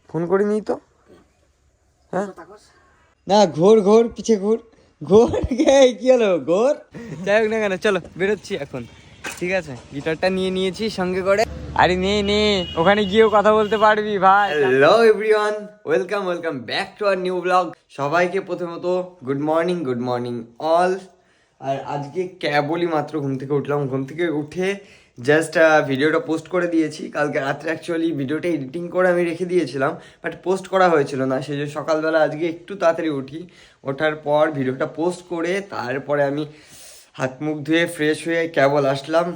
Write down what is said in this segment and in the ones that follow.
Phone করিনি তো। হ্যাঁ না, ঘোর ঘোর পিছে ঘোর ঘোর। কি হলো ঘোর? যাই হোক না কেন, চলো বেরোচ্ছি এখন। ঠিক আছে, গিটারটা নিয়ে নিয়েছি সঙ্গে করে। আরে নে ওখানে গিয়েও কথা বলতে পারবি ভাই। Hello everyone, welcome back to our new blog. সবাইকে প্রথমত গুড মর্নিং অল। আর আজকে কেবলই মাত্র ঘুম থেকে উঠলাম। ঘুম থেকে উঠে জাস্ট ভিডিওটা পোস্ট করে দিয়েছি। কালকে রাত্রে অ্যাকচুয়ালি ভিডিওটা এডিটিং করে আমি রেখে দিয়েছিলাম, বাট পোস্ট করা হয়েছিল না। সেই জন্য সকালবেলা আজকে একটু তাড়াতাড়ি উঠি। ওঠার পর ভিডিওটা পোস্ট করে তারপরে আমি হাত মুখ ধুয়ে ফ্রেশ হয়ে কেবল আসলাম।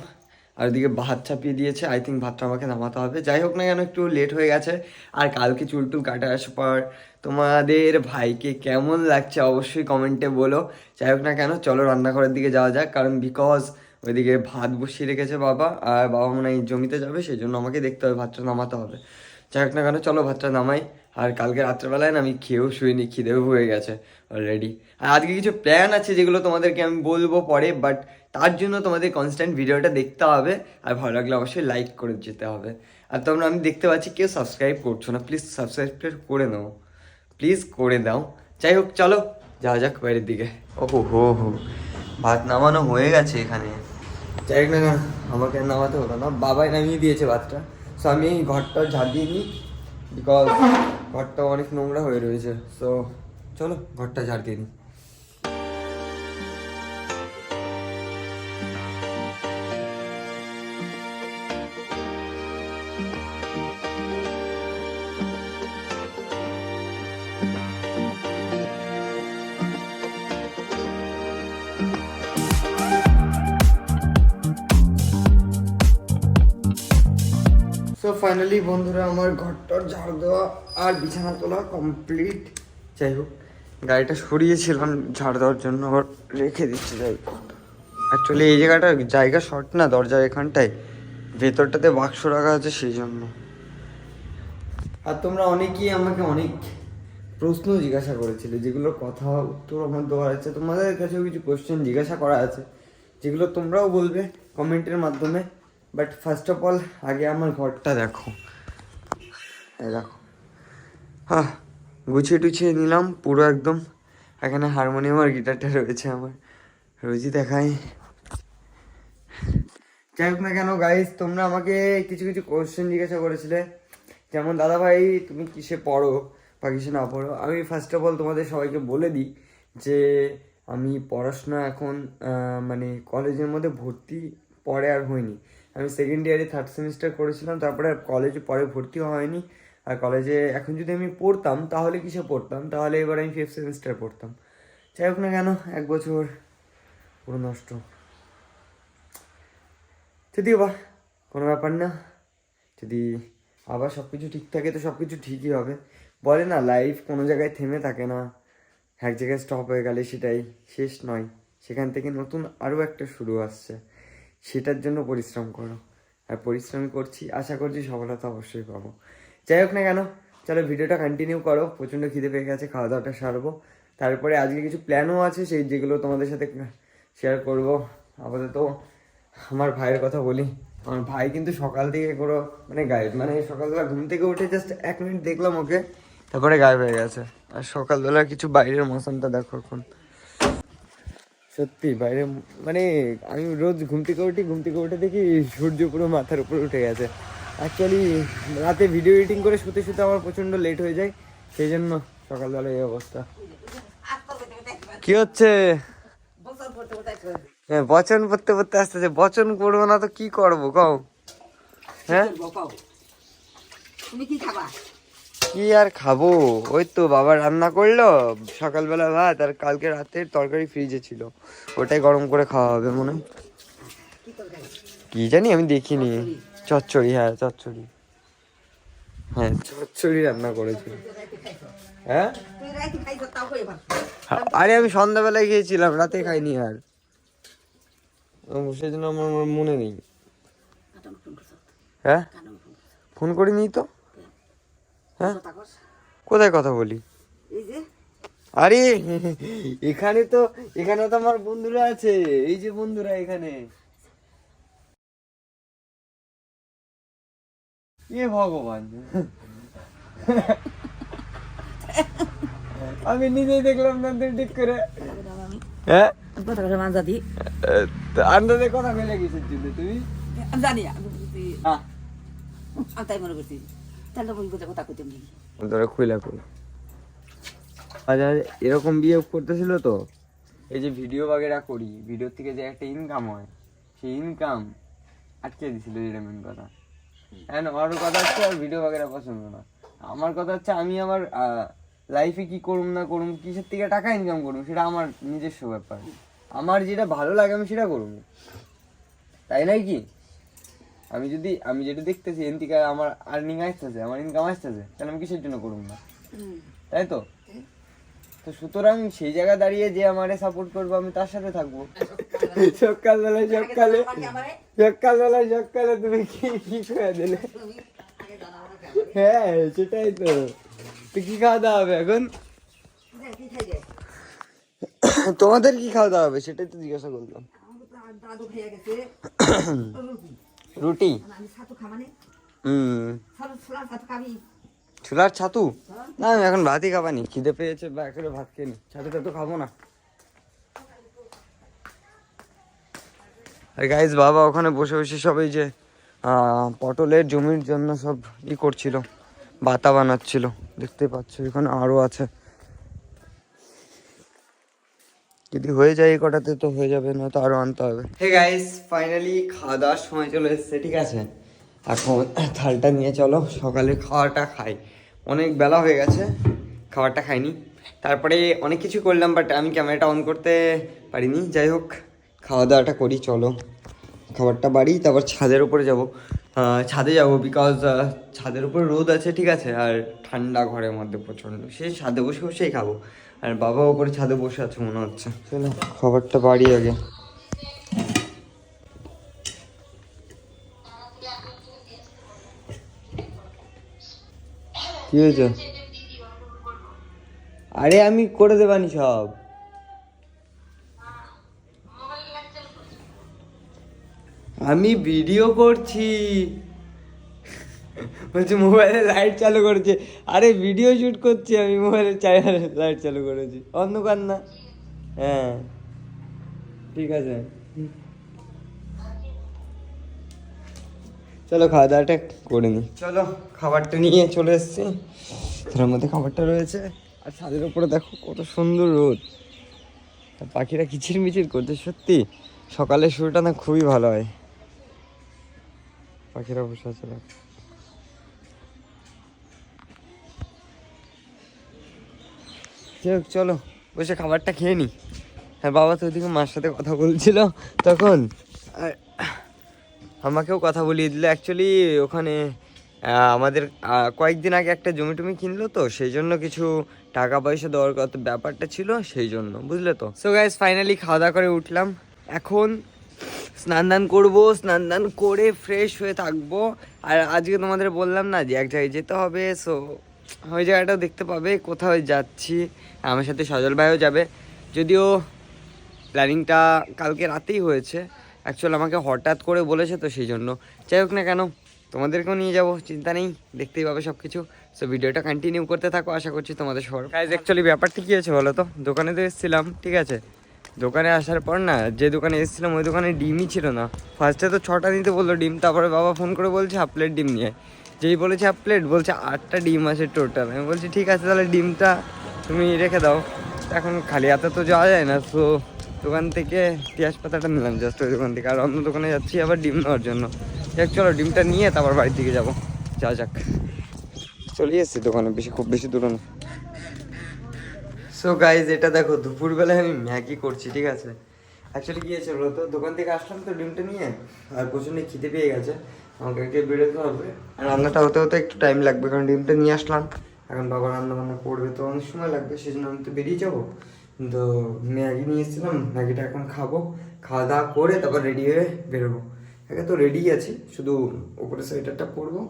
আর ওদিকে ভাত চাপিয়ে দিয়েছে, আই থিঙ্ক ভাতটা আমাকে নামাতে হবে। যাই হোক না কেন, একটু লেট হয়ে গেছে। আর কালকে চুল টুল কাটা আসার পর তোমাদের ভাইকে কেমন লাগছে অবশ্যই কমেন্টে বলো। যাই হোক না কেন, চলো রান্নাঘরের দিকে যাওয়া যাক, কারণ বিকজ ওইদিকে ভাত বসিয়ে রেখেছে বাবা, আর বাবা মনে হয় জমিতে যাবে, সেই জন্য আমাকে দেখতে হবে, ভাতটা নামাতে হবে। যাই হোক না কেন, চলো ভাতটা নামাই। আর কালকে রাত্রেবেলায় না আমি খেয়েও শুইনি, খিদেও হয়ে গেছে অলরেডি। আর আজকে কিছু প্ল্যান আছে যেগুলো তোমাদেরকে আমি বলবো পরে, বাট তার জন্য তোমাদের কনস্ট্যান্ট ভিডিওটা দেখতে হবে। আর ভালো লাগলে অবশ্যই লাইক করে যেতে হবে। আর তোমরা, আমি দেখতে পাচ্ছি কেউ সাবস্ক্রাইব করছো না, প্লিজ সাবস্ক্রাইব করে নাও, প্লিজ করে দাও। যাই হোক চলো যাওয়া যাক বাইরের দিকে। হো ভাত নামানো হয়ে গেছে এখানে। যাই হোক না, আমাকে নামাতে হলো না, বাবাই নামিয়ে দিয়েছে ভাতটা। সো আমি এই ঘরটা ঝাড় দিয়ে নিই, বিকজ ঘরটা অনেক নোংরা হয়ে রয়েছে। সো চলো ঘরটা ঝাড় দিয়ে নিই। সো ফাইনালি বন্ধুরা, আমার ঘরটার ঝাড় দেওয়া আর বিছানা তোলা কমপ্লিট। যাই হোক, গাড়িটা সরিয়েছিলাম ঝাড় দেওয়ার জন্য, আবার রেখে দিচ্ছি। যাই হোক, অ্যাকচুয়ালি এই জায়গা শর্ট না, দরজার এখানটায় ভেতরটাতে বাক্স রাখা আছে, সেই জন্য। আর তোমরা অনেকেই আমাকে অনেক প্রশ্ন জিজ্ঞাসা করেছিলে, যেগুলোর কথা উত্তর আমার দেওয়ার আছে। তোমাদের কাছেও কিছু কোশ্চেন জিজ্ঞাসা করা আছে, যেগুলো তোমরাও বলবে কমেন্টের মাধ্যমে। বাট ফার্স্ট অফ অল আগে আমার ঘরটা দেখো। এই দেখো, হ্যাঁ, গুছিয়ে টুছিয়ে নিলাম পুরো একদম। এখানে হারমোনিয়াম আর গিটারটা রয়েছে আমার, রোজই দেখাই। যাই হোক না কেন গাইস, তোমরা আমাকে কিছু কিছু কোশ্চেন জিজ্ঞাসা করেছিলে, যেমন দাদা ভাই তুমি কিসে পড়ো বা কিসে না পড়ো। আমি ফার্স্ট অফ অল তোমাদের সবাইকে বলে দিই যে আমি পড়াশোনা এখন মানে কলেজের মধ্যে ভর্তি পরে আর হয়নি। আমি সেকেন্ড ইয়ারে থার্ড সেমিস্টার করেছিলাম, তারপরে কলেজে পরে ভর্তি হয়নি। আর কলেজে এখন যদি আমি পড়তাম তাহলে কিসে পড়তাম, তাহলে এবার আমি ফিফথ সেমিস্টার পড়তাম। যাই হোক না কেন, 1 বছর পুরো নষ্ট। যদিও বা কোনো ব্যাপার না, যদি আবার সব কিছু ঠিক থাকে তো সব কিছু ঠিকই হবে। বলে না, লাইফ কোনো জায়গায় থেমে থাকে না, এক জায়গায় স্টপ হয়ে গেলে সেটাই শেষ নয়, সেখান থেকে নতুন আরও একটা শুরু আসছে। সেটার জন্য পরিশ্রম করো, আর পরিশ্রম করছি, আশা করছি সফলতা অবশ্যই পাবো। যাই হোক না কেন, চলো ভিডিওটা কন্টিনিউ করো। প্রচণ্ড খিদে পেয়ে গেছে, খাওয়া দাওয়াটা সারবো। তারপরে আজকে কিছু প্ল্যানও আছে, সেই যেগুলো তোমাদের সাথে শেয়ার করব। আপাতত আমার ভাইয়ের কথা বলি। আমার ভাই কিন্তু সকাল থেকে কোনো মানে সকালবেলা ঘুম থেকে উঠে জাস্ট 1 মিনিট দেখলাম ওকে, তারপরে গায়েব হয়ে গেছে। আর সকালবেলা কিছু বাইরের মৌসুমটা দেখো এখন, সত্যি বাইরে মানে আমি রোজ ঘুম থেকে উঠে দেখি সূর্য পুরো মাথার উপরে উঠে গেছে। অ্যাকচুয়ালি রাতে ভিডিও এডিটিং করে শুতে শুতে আমার প্রচণ্ড লেট হয়ে যায়, সেই জন্য সকালবেলা এই অবস্থা। কি হচ্ছে? হ্যাঁ, বচন পড়তে আসতেছে। বচন পড়বো না তো কি করবো কও? হ্যাঁ, কি আর খাবো? ওই তো বাবা রান্না করলো সকালবেলা ভাত, আর কালকে রাতের তরকারি ফ্রিজে ছিল, ওটাই গরম করে খাওয়া হবে মনে হয়। কি জানি, আমি দেখিনি। চচ্চড়ি, হ্যাঁ চচ্চড়ি, হ্যাঁ চচ্চড়ি রান্না করেছিল। হ্যাঁ, আরে আমি সন্ধ্যাবেলায় খেয়েছিলাম, রাতে খাইনি। আর সেই জন্য আমার মনে নেই। হ্যাঁ, ফোন করিনি তো। হ্যাঁ, কোথায় কথা বলি? আরে এখানে তো আমার বন্ধুরা আছে, এই যে বন্ধুরা এখানে। এ ভগবান, আমি নিজেই দেখলাম না তুই ঠিক করে। হ্যাঁ আন্দাজে কথা ফেলে গেছিস তুমি জানি হ্যাঁ তাই মনে করছি তাহলে বই কথা কথা কইতে তোরা খুইলা কই আচ্ছা এরকম বিয়ে করতেছিল তো এই যে ভিডিও বাগেরা করি ভিডিও থেকে যে একটা ইনকাম হয় সেই ইনকাম আটকে দিছিল এটা মেন কথা। এখন ওর কথা হচ্ছে আর ভিডিও বাগেরা পছন্দ না। আমার কথা হচ্ছে আমি আমার লাইফে কি করুম না করুম কিসের থেকে টাকা ইনকাম করুম সেটা আমার নিজস্ব ব্যাপার। আমার যেটা ভালো লাগে আমি সেটা করুম, তাই নাই কি? আমি যেটা দেখতেছি এন থেকে আমার আর্নিং আসতেছে, আমার ইনকাম আসতেছে, তাহলে আমি কিসের জন্য করুম না, তাই তো? তো সুতরাং সেই জায়গায় দাঁড়িয়ে যে আমারে সাপোর্ট করবো আমি তার সাথে থাকবো। সকালবেলায় তুমি কি করে দিলে? হ্যাঁ সেটাই তো। কি খাওয়া দাওয়া হবে এখন? তোমাদের কি খাওয়া দাওয়া হবে সেটাই তো জিজ্ঞাসা করলাম। রুটি? ছোলার ছাতু? না আমি এখন ভাতই খাবানি, খিদে পেয়েছে বা করে ভাত খেয়ে নি, ছাতু টাতু খাবো না। আর গাইস বাবা ওখানে বসে বসে সবাই যে পটলের জমির জন্য সব করছিল, বাতা বানাচ্ছিল, দেখতে পাচ্ছ এখানে আরো আছে। যদি হয়ে যায় এই কটাতে তো হয়ে যাবে, না তো আরো আনতে হবে। হে গাইস ফাইনালি খাওয়া দাওয়ার সময় চলে এসেছে, ঠিক আছে? এখন থালটা নিয়ে চলো সকালে খাওয়াটা খাই। অনেক বেলা হয়ে গেছে, খাবারটা খাইনি। তারপরে অনেক কিছু করলাম বাট আমি ক্যামেরাটা অন করতে পারিনি। যাই হোক খাওয়া দাওয়াটা করি, চলো খাবারটা বাড়ি, তারপর ছাদের উপরে যাব। ছাদে যাব বিকজ ছাদের উপরে রোদ আছে, ঠিক আছে, আর ঠান্ডা ঘরের মধ্যে প্রচণ্ড, সেই ছাদে বসে বসেই খাবো। আর বাবা উপরে ছাদে বসে আছে মনে হচ্ছে। চলো খাবারটা বাড়ি আগে। কি হয়েছে? আরে আমি করে দেবানি সব। আমি ভিডিও করছি, বলছি মোবাইলে লাইট চালু করেছে। আরে ভিডিও শুট করছি আমি, মোবাইলে লাইট চালু করেছি, অন্ধকার না। হ্যাঁ ঠিক আছে, চলো খাওয়া দাওয়াটা করে নি। চলো খাবারটা নিয়ে চলে এসছি, তার মধ্যে খাবারটা রয়েছে। আর ছাদের উপরে দেখো কত সুন্দর রোদ, আর পাখিরা কিচিরমিচির করছে। সত্যি সকালের শুরুটা না খুবই ভালো হয়, পাখিরা বসে আছে। যাই হোক চলো বসে খাবারটা খেয়ে নি। হ্যাঁ বাবা তো ওইদিকে মার সাথে কথা বলছিল তখন, আর আমাকেও কথা বলিয়ে দিল। অ্যাকচুয়ালি ওখানে আমাদের কয়েকদিন আগে একটা জমি টমি কিনলো, তো সেই জন্য কিছু টাকা পয়সা দেওয়ার কত ব্যাপারটা ছিল, সেই জন্য, বুঝলে তো। সো গাইস ফাইনালি খাওয়া দাওয়া করে উঠলাম, এখন স্নান দান করবো, স্নান দান করে ফ্রেশ হয়ে থাকবো। আর আজকে তোমাদের বললাম না যে এক জায়গায় যেতে হবে, সো ওই জায়গাটাও দেখতে পাবে কোথাও যাচ্ছি। আমার সাথে সজল ভাইও যাবে, যদিও প্ল্যানিংটা কালকে রাতেই হয়েছে, অ্যাকচুয়ালি আমাকে হঠাৎ করে বলেছে, তো সেই জন্য। যাই হোক না কেন তোমাদেরকেও নিয়ে যাব, চিন্তা নেই, দেখতেই পাবে সব কিছু। সো ভিডিওটা কন্টিনিউ করতে থাকো, আশা করছি তোমাদের সবার। গাইজ অ্যাকচুয়ালি ব্যাপারটা কী হয়েছে বলো তো, দোকানে তো এসেছিলাম, ঠিক আছে, দোকানে আসার পর না, যে দোকানে এসেছিলাম ওই দোকানে ডিমই ছিল না। ফার্স্টে তো 6টা নিতে বললো ডিম, তারপরে বাবা ফোন করে বলছে হাফ প্লেট ডিম নিয়ে। যেই বলেছে হাফ প্লেট, বলছে 8টা ডিম আছে টোটাল। আমি বলছি ঠিক আছে তাহলে ডিমটা তুমি রেখে দাও। এখন খালি হাতে তো যাওয়া যায় না, তো দোকান থেকে পেঁয়াজ পাতাটা নিলাম জাস্ট ওই দোকান থেকে, আর অন্য দোকানে যাচ্ছি আবার ডিম নেওয়ার জন্য। যাক চলো ডিমটা নিয়ে তারপর বাড়ির দিকে যাবো, যা যাক। চলে এসেছি দোকানে, খুব বেশি দূর না। সো গাইজ এটা দেখো দুপুরবেলায় আমি ম্যাগি করছি, ঠিক আছে। অ্যাকচুয়ালি কী হয়েছে বলো তো, দোকান থেকে আসলাম তো ডিমটা নিয়ে, আর প্রচণ্ড খিদে পেয়ে গেছে, আমাকে বেরোতে হবে। আর রান্নাটা হতে হতে একটু টাইম লাগবে, কারণ ডিমটা নিয়ে আসলাম, এখন বাবা রান্না বান্না করবে তো অনেক সময় লাগবে, সেই জন্য আমি তো বেরিয়ে যাবো। তো ম্যাগি নিয়ে এসেছিলাম, ম্যাগিটা এখন খাবো, খাওয়া দাওয়া করে তারপর রেডি হয়ে বেরোবো। একে তো রেডি আছি, শুধু ওপরে সোয়েটারটা পরবো,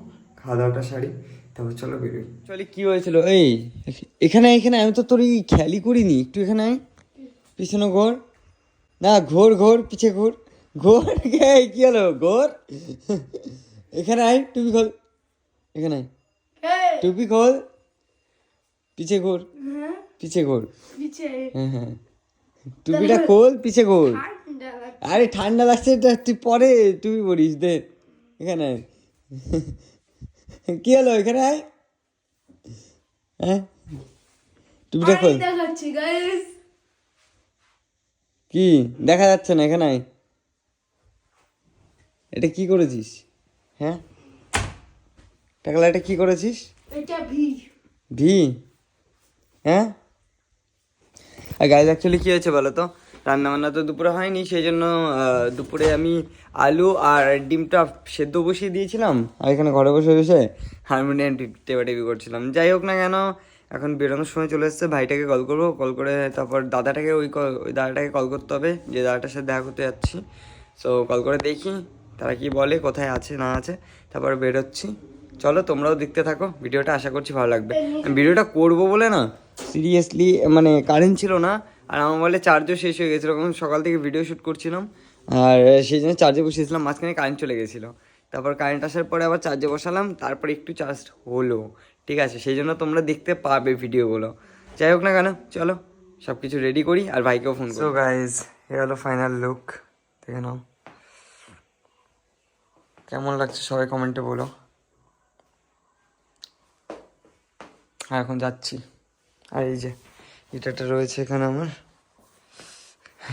খাওয়া দাওয়াটা সারি, তারপর চলো বেরোই। চলে কি হয়েছিল এই এখানে এখানে আমি তো তোর এই খেয়ালই করিনি, একটু এখানে পিছনে ঘোর, না ঘোর পিছে ঘোর, কি হলো ঘোর, এখানে আয়, টুপি খোল, এখানে আয়, টুপি খোল, পিছে ঘোর, হ্যাঁ পিছে ঘোর। পিছে হ্যাঁ, টুপিটা খোল, পিছে ঘোর। ঠান্ডা লাগছে। আরে ঠান্ডা লাগছে, এটা তুই পরে টুপি পরিস দে। এখানে আয়। কি হলো, এখানে আয়। হ্যাঁ, টুপিটা খোল। দেখাচ্ছি গাইস, কি দেখা যাচ্ছে না, এখানে আয়। এটা কি করেছিস? হ্যাঁ টাকলা, এটা কি করেছিস? এটা ভি। ভি? হ্যাঁ। আর গাইজ অ্যাকচুয়ালি কী হয়েছে বলো তো, রান্নাবান্না তো দুপুরে হয়নি, সেই জন্য দুপুরে আমি আলু আর ডিমটা সেদ্ধ বসিয়ে দিয়েছিলাম, আর এখানে ঘরে বসে বসে হারমোনিয়াম টেপাটেপি করছিলাম। যাই হোক না কেন, এখন বেরোনোর সময় চলে এসেছে, ভাইটাকে কল করবো, কল করে তারপর দাদাটাকে ওই দাদাটাকে কল করতে হবে, যে দাদাটার সাথে দেখা করতে যাচ্ছি। সো কল করে দেখি তারা কি বলে, কোথায় আছে না আছে, তারপর বেরোচ্ছি। চলো তোমরাও দেখতে থাকো ভিডিওটা, আশা করছি ভালো লাগবে। আমি ভিডিওটা করবো বলে না, সিরিয়াসলি মানে কারেন্ট ছিল না, আর আমার বলে চার্জও শেষ হয়ে গেছিলো, কারণ সকাল থেকে ভিডিও শ্যুট করছিলাম, আর সেই জন্য চার্জে বসিয়েছিলাম, মাঝখানে কারেন্ট চলে গেছিলো। তারপর কারেন্ট আসার পরে আবার চার্জে বসালাম, তারপর একটু চার্জ হলো, ঠিক আছে, সেই জন্য তোমরা দেখতে পাবে ভিডিওগুলো। যাই হোক না কেন, চলো সব কিছু রেডি করি আর ভাইকেও ফোন করি। সো গাইজ, এ হলো ফাইনাল লুক, দেখে নাও কেমন লাগছে, সবাই কমেন্টে বলো। আর এখন যাচ্ছি, আর এই যে গিটারটা রয়েছে এখানে আমার,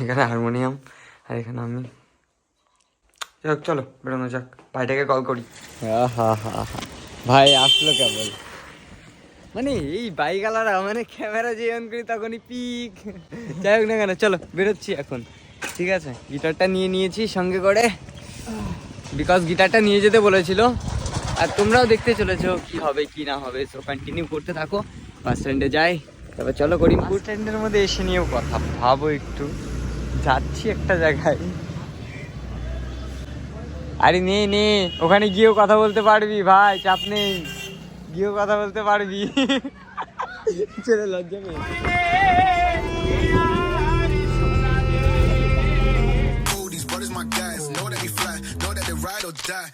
এখানে হারমোনিয়াম, আর এখানে আমি। যাই হোক চলো বেরোনো যাক, ভাইটাকে কল করি। ভাই আসলো কেবল, মানে এই বাইকওয়ালারা মানে ক্যামেরা যে অন করি তখনই পিক। যাই হোক না কেন, চলো বেরোচ্ছি এখন, ঠিক আছে। গিটারটা নিয়ে নিয়েছি সঙ্গে করে, বিকজ গিটারটা নিয়ে যেতে বলেছিল, আর তোমরাও দেখতে চলেছো কি হবে কি না হবে। সো কন্টিনিউ করতে থাকো, বাস স্ট্যান্ডে যাই, তারপর চলো করিমপুর। স্ট্যান্ডের মধ্যে এসে নিয়েও কথা ভাবো একটু, যাচ্ছি একটা জায়গায়। আরে নে নে, ওখানে গিয়েও কথা বলতে পারবি ভাই, চাপ নেই, গিয়েও কথা বলতে পারবি। ছেলে লজ্জা পেয়ে। These brothers my guys, know that we fly, know that they ride or die.